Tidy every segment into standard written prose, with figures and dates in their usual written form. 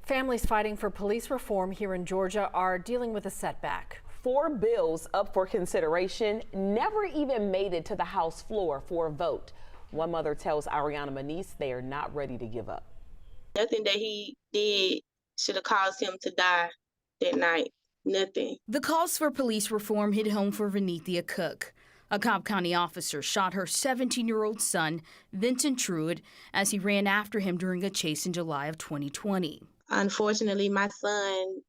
Families fighting for police reform here in Georgia are dealing with a setback. 4 bills up for consideration never even made it to the House floor for a vote. One mother tells Ariana Manise they are not ready to give up. Nothing that he did should have caused him to die that night. Nothing. The calls for police reform hit home for Venethia Cook. A Cobb County officer shot her 17-year-old son, Vincent Truitt, as he ran after him during a chase in July of 2020. Unfortunately, my son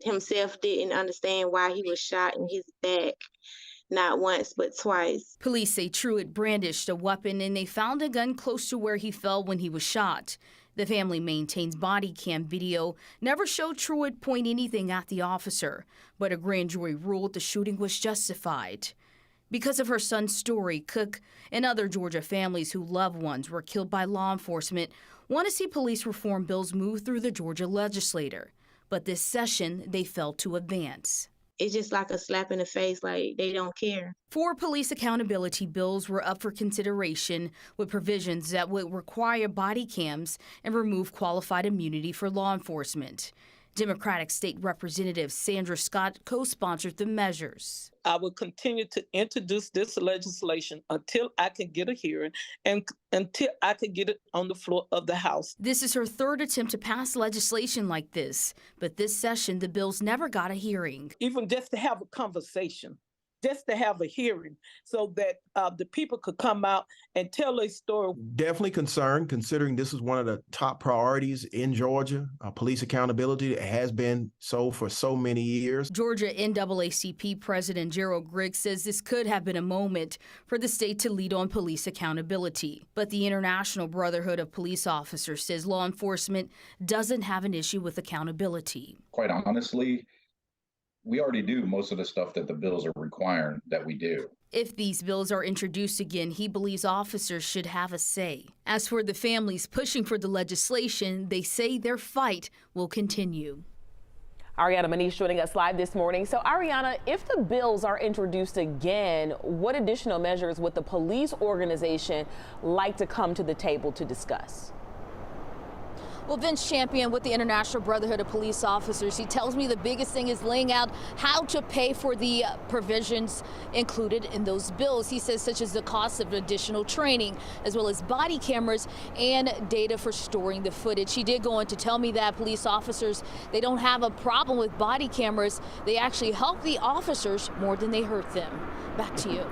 himself didn't understand why he was shot in his back, not once but twice. Police say Truitt brandished a weapon and they found a gun close to where he fell when he was shot. The family maintains body cam video never showed Truitt point anything at the officer, but a grand jury ruled the shooting was justified. Because of her son's story, Cook and other Georgia families whose loved ones were killed by law enforcement want to see police reform bills move through the Georgia legislature. But this session, they failed to advance. It's just like a slap in the face, like they don't care. 4 police accountability bills were up for consideration with provisions that would require body cams and remove qualified immunity for law enforcement. Democratic State Representative Sandra Scott co-sponsored the measures. I will continue to introduce this legislation until I can get a hearing and until I can get it on the floor of the House. This is her 3rd attempt to pass legislation like this, but this session the bills never got a hearing. Even just to have a conversation, just to have a hearing so that the people could come out and tell their story. Definitely concerned, considering this is one of the top priorities in Georgia. Police accountability has been so for so many years. Georgia NAACP President Gerald Griggs says this could have been a moment for the state to lead on police accountability. But the International Brotherhood of Police Officers says law enforcement doesn't have an issue with accountability. Quite honestly, we already do most of the stuff that the bills are requiring that we do. If these bills are introduced again, he believes officers should have a say. As for the families pushing for the legislation, they say their fight will continue. Ariana Manise joining us live this morning. So Ariana, if the bills are introduced again, what additional measures would the police organization like to come to the table to discuss? Well, Vince Champion with the International Brotherhood of Police Officers, he tells me the biggest thing is laying out how to pay for the provisions included in those bills. He says such as the cost of additional training, as well as body cameras and data for storing the footage. He did go on to tell me that police officers, they don't have a problem with body cameras. They actually help the officers more than they hurt them. Back to you.